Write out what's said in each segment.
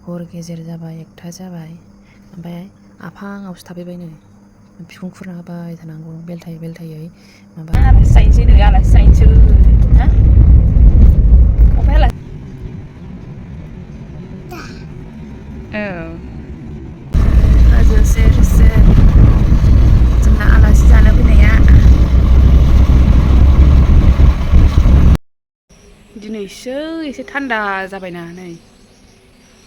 हर गेजेर जाबाय 1टा जाबाय ओमफ्राय आफाङावसो थाफैबायनो बिखुं खुरना होबाय थानांगौ बेलथायै बेलथायै माबा आलासि जाहैनोसै नै आलासि जाहैनोसै हा ओमफ्राय आलासि औ हाजो सेर सेर जोंना आलासि जानो फैनाया दिनैसो एसे थान्दा जाबायना नै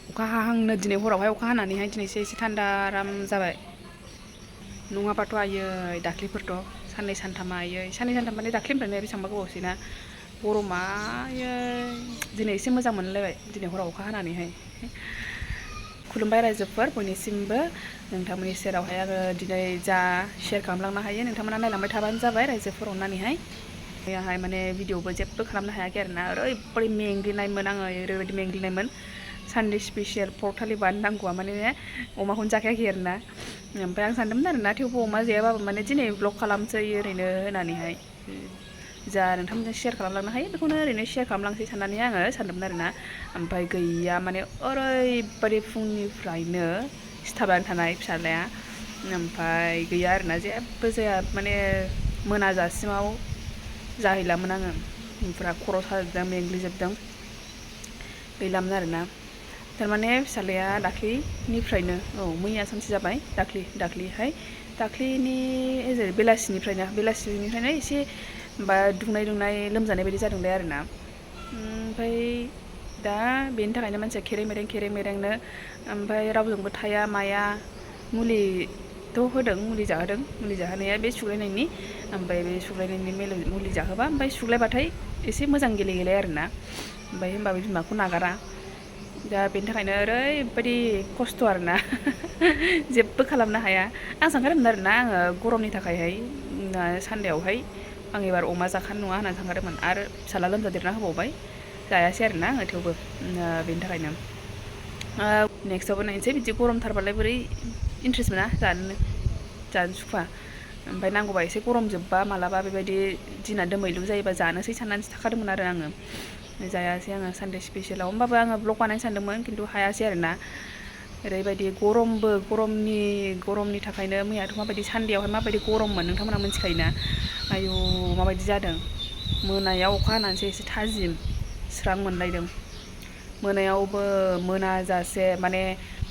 अखा हाहांनो दिनै हरावहाय अखा हानानैहाय दिनैसो एसे थान्दा आराम जाबाय नङाबाथ' आयै दाख्लैफोरथ' साननै सानथाम माने दाख्लैनिफ्रायनो बेसेबांबा गोबावसैना गरमा आयै दिनै एसे मोजां मोनलायबाय दिनै हराव अखा हानानैहाय खुलुमबाय रायजोफोर बयनिसिमबो नोंथांमोननि सेरावहाय आङो दिनै जा शेयार खालामलांनो हायो नोंथांमोना नायलांबाय थाबानो जाबाय रायजोफोर अननानैहाय मैयाहाय माने भिडिअबो जेबो खालामनो हायाखै आरोना ओरैबायदि मेंग्लिनायमोन आङो ओरैबायदि मेंग्लिनायमोन सानडे स्पेसियेल पर्क थालि बानायनांगौआ माने अमाखौनो जाखायाखै आरोना ओमफ्राय आं सानदोंमोन आरोना थेवबो अमा जायाबाबो माने दिनै ब्लग खालामसै ओरैनो होनानैहाय जा नोंथांमोनजों शेयार खालामलांनो हायो बेखौनो ओरैनो शेयार खालामलांसै साननानै आङो सानदोंमोन आरोना ओमफ्राय गैया माने ओरैबायदि फुंनिफ्रायनो सिथाबनानै थानाय फिसाज्लाया ओमफ्राय गैया आरोना जेबो जाया माने मोनाजासिमाव जाहैलामोन आङो ओमफ्राय खर' साजोबदों मेंग्लिजोबदों गैलामोन आरोना थारमाने फिसाज्लाया दाख्लैनिफ्रायनो मैया सानसे जाबाय दाख्लैनि बेलासिनिफ्रायनो एसे दुंनाय लोमजानाय बायदि जादोंलाय आरोना ओमफ्राय दा बेनि थाखायनो मानसिया खेरें मेरेंनो ओमफ्राय रावजोंबो थाया माया मुलिथ' होदों मुलि जाहोनाया बे सुग्लायनायनि ओमफ्राय बे सुग्लायनायनि मुलि जाहोबा ओमफ्राय सुग्लायबाथाय एसे मोजां गेले आरोना ओमफ्राय होमबाबो बिमाखौ नागारा दा बेनि थाखायनो ओरैबायदि खस्थ' आरोना जेबो खालामनो हाया आं सानखादोंमोन आरोना आङो गरमनि थाखायहाय सानदेआवहाय आं एबार अमा जाखानो नङा होननानै सानखादोंमोन आरो फिसाज्ला लोमजादेरना होबावबाय जायासै आरोना आङो थेवबो बेनि थाखायनो नेक्स्टआवबो नायनोसै बिदि गरमथारबालाय बोरै इन्ट्रेस्ट मोना जानो सुखुवा ओमफ्राय नांगौबा एसे गरम जोबबा मालाबा बेबायदि दिना दोमैलु जायोबा जानोसै साननानैसो थाखादोंमोन आरो आङो जायासै आङो सानडे स्पेसियेलाव होमबाबो आङो ब्लग बानायनो सानदोंमोन खिन्थु हायासै आरोना ओरैबायदि गरमनि थाखायनो मैयाथ' माबायदि सानडेआवहाय माबायदि गरममोन नोंथांमोना मिथिखायोना आयु माबायदि जादों मोनायाव अखा हानानैसो एसे थाजिम स्रां मोनलायदों मोनायावबो मोनाजासे माने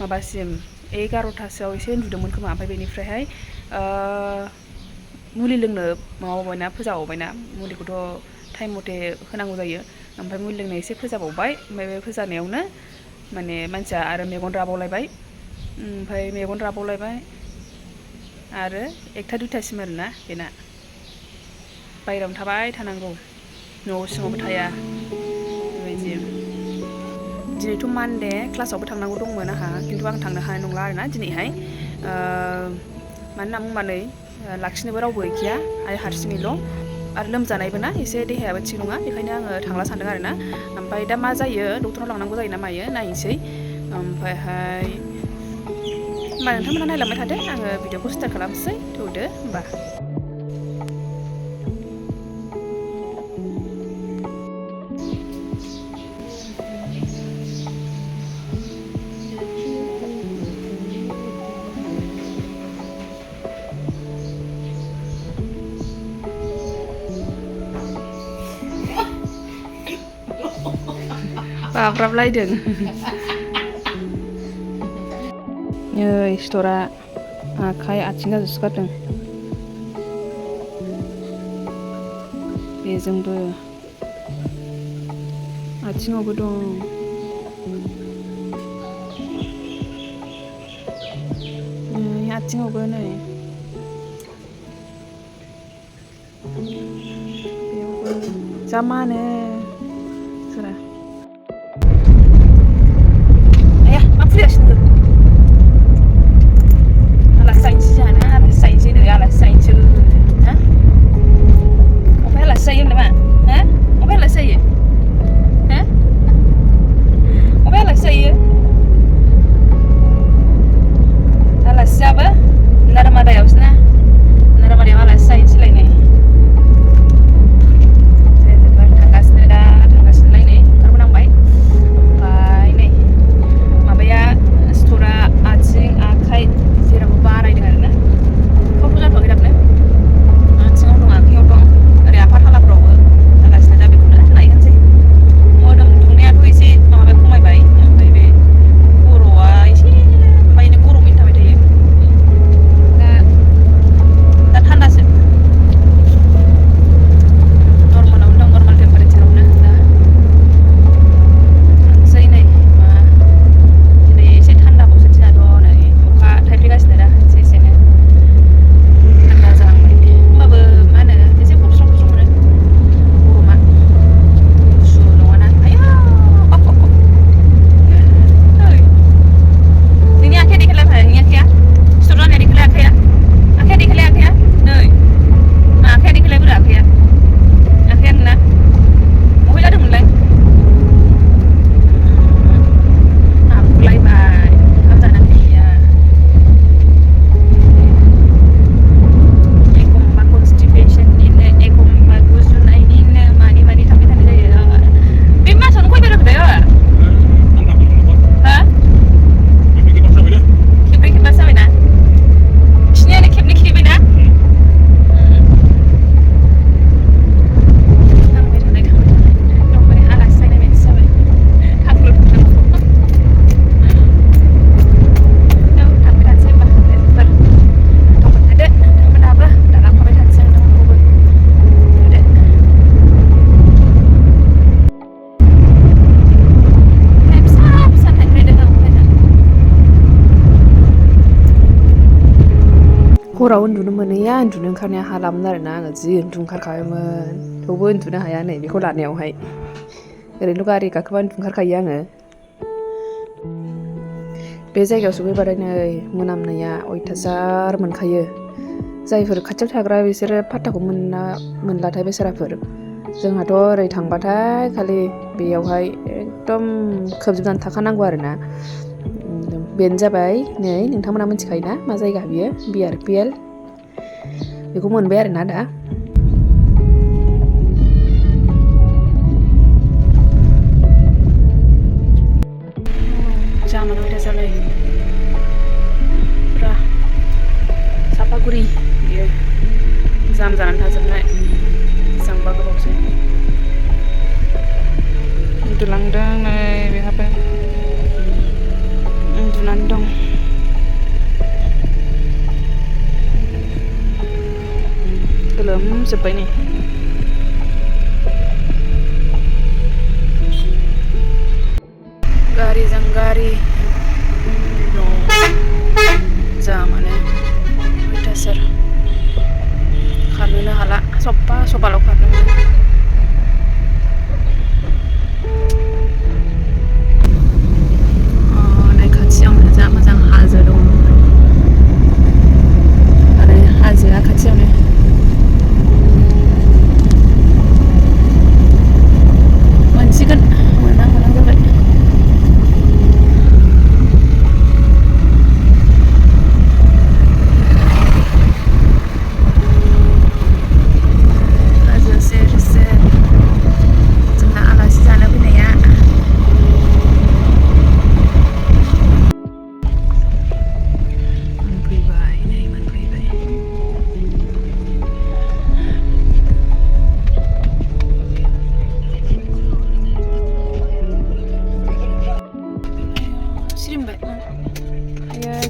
माबासिम 11टासोआव एसे उन्दुदोंमोन खोमा ओमफ्राय बेनिफ्रायहाय मुलि लोंनो फोजाबावबायना मुलिखौथ' टाइम मथे होनांगौ जायो ओमफ्राय मुलि लोंनो एसे फोजाबावबाय ओमफ्राय बे फोजानायावनो माने मानसिया आरो मेगन राबावलायबाय आरो 1टा 2टासिम आरोना बेना बायहेरायावनो थाबाय थानांगौ न' सिङावबो थाया बेबायदि दिनैथ' मानडे क्लासावबो थांनांगौ दंमोन आंहा खिन्थु आं थांनो हानाय नंला आरोना दिनैहाय मानो होनना बुंबा नै लाखिनोबो रावबो गैखाया आरो हारसिङैल' आरो लोमजानायबो ना एसे देहायाबो थिग नङा बेखायनो आङो थांला सानदों आरोना ओमफ्राय दा मा जायो डक्टरनाव लांनांगौ जायो ना मायो नायनोसै ओमफ्रायहाय होमबा नोंथांमोना नायलांबाय थादो आङो भिडिअखौ स्टार्ट खालामसै थौदो होमबा बाब्राबलायदों नै सिथरा आखाइ आथिं जाजोबसोगारदों बेजोंबो आथिङावबो दं नै आथिङावबो नै बेयावबो जा मानो सोरा आया मा फुलिगासिनो आलासि जाहैनोसै नै आलासि जाहैनोसै हा अबहाय आलासि जायो नामा हा अबहाय आलासि जायो हा अबहाय आलासि जायो आलासियाबो नारामादायावसो ना नारामादायाव आलासि जाहैनोसैलाय नै थांगासिनो हराव उन्दुनो मोनैया उन्दुनो ओंखारनाया हालामोन आरोना आङो जि उन्दुनो ओंखारखायोमोन थेवबो उन्दुनो हाया नै बेखौ लानायावहाय ओरैनो गारि गाखोबा उन्दुनो ओंखारखायो आङो बे जायगायाव सफैबाथाय नै मोनामनाया अयथासार मोनखायो जायफोर खाथियाव थाग्रा बिसोरो फात्ताखौ मोनलाथाय बेसाराफोर जोंहाथ' ओरै थांबाथाय खालि बेयावहाय एकदम खोबजोबनानै थाखानांगौ आरोना बेनो जाबाय नै नोंथांमोना मिथिखायोना मा जायगा बियो BRPL बेखौ मोनबाय आरोना दा जामानो अयथासारलै फुरा सापागुरि बियो जाम जानानै थाजोबनाय बेसेबांबा गोबावसै उन्दुलांदों नै बेहाबो उन्दुनानै दं गोलोमजोब्बाय नै गारिजों गारि जामानो अयथासार खारनोनो हाला सब्बाल' खारनो मोनो नै खाथियावनो जा मोजां हाजो दं आरो हाजोआ खाथियावनो मोनसिगोन मोनहां जाबाय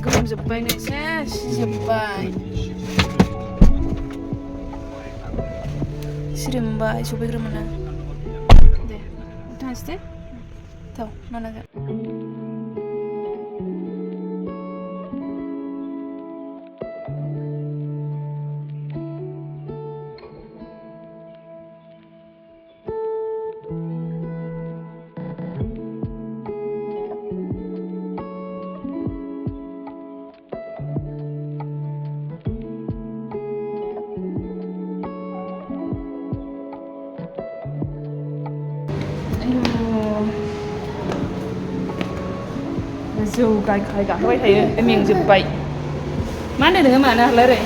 गोलोमजोब्बाय नै सेस जोब्बाय सिरिमबाय सफैग्रोमोना दे थांसै दे थाव माना जा जौ गाखोबाय थायो मेंजोब्बाय मा होनदों नोङो मानो हालाय ओरै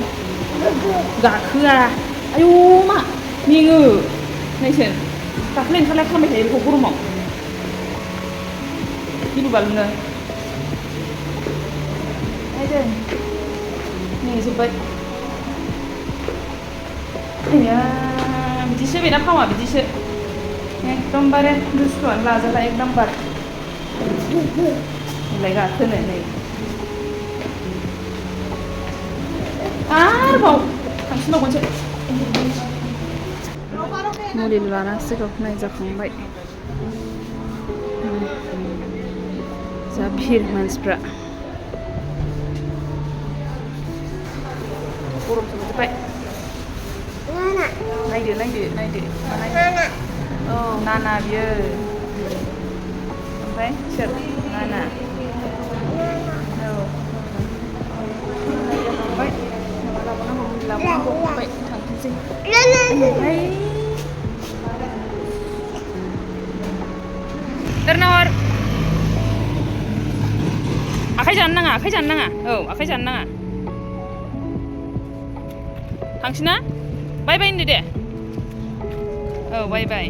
गाखोआ आयौ मा मेङो नायसोन गाखोलाय ओंखारलाय खालामबाय थायो बेखौ गरमाव गिलु बालुनो नायदों मेंजोब्बाय आया बिदिसो बेना फावा बिदिसो एकदमबारे दुस्थुआनो लाजाला एकदमबारे लाय गाखोनो नै आरोबाव थांफिनबावगोनसो मुलि लानांसिगौ नायजाखांबाय जा भिर मानसिफ्रा गरमसो मोनजोब्बाय नायदो औ नाना बियो ओमफ्राय सोर नाना लाबोनांगौ थांफिनसै ओमफ्राय दोरनाहर आखाइ जानो नाङा औ आखाइ जानो नाङा थांसैना बाय बाय होनदो दे औ बाय बाय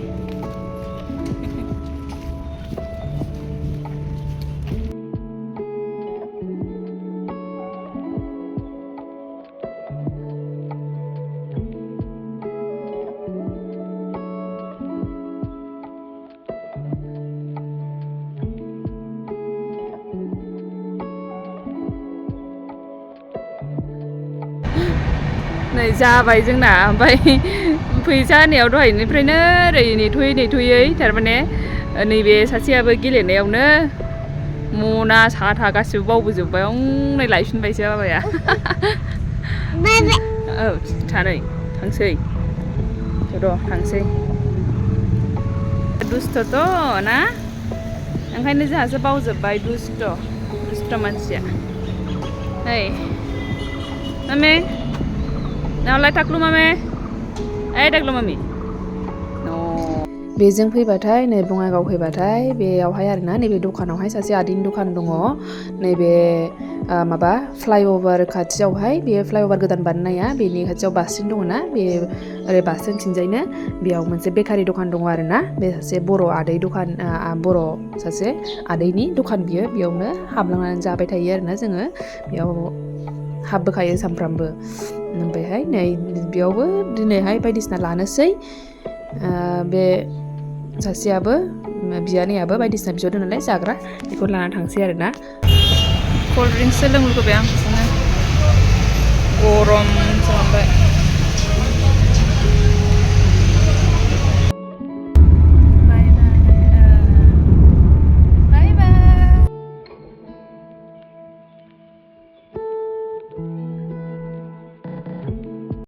नै जाबाय जोंना ओमफ्राय फैसा होनायाव दहायनिफ्रायनो ओरै नेथ'यै थारमाने नैबे सासेयाबो गेलेनायावनो मना साथा गासिबो बावबोजोब्बाय नै लायफिनबायसो बाबाया औ सानै थांसै र' थांसै दुस्थ'थ' ना ओंखायनो जोंहासो बावजोब्बाय दुस्थ' मानसिया hey mami नावलाय थाख्लु मामे ओइ दाग्लु मामि बेजों फैबाथाय नै बङाइगाव फैबाथाय बेयावहाय आरोना नैबे दखानावहाय सासे आदैनि दखान दङ नैबे माबा फ्लाइअभार खाथियावहाय बे फ्लाइअभार गोदान बानायनाया बेनि खाथियाव बासटेन्ड दङ ना बे ओरै बासटेन्डथिंजायनो बेयाव मोनसे बेकारि दखान दङ आरोना बे सासे बर' आदै दखान बर' सासे आदैनि दखान बियो बेयावनो हाबलांनानै जाबाय थायो आरोना जोङो बेयाव हाबबोखायो सामफ्रामबो ओमफ्रायहाय नै बेयावबो दिनैहाय बायदिसिना लानोसै बे सासेयाबो बियानैयाबो बायदिसिना बिहरदों नालाय जाग्रा बेखौ लाना थांसै आरोना कल्ड ड्रिंक्ससो लोंनो लुगैबाय आं गरम जाबाय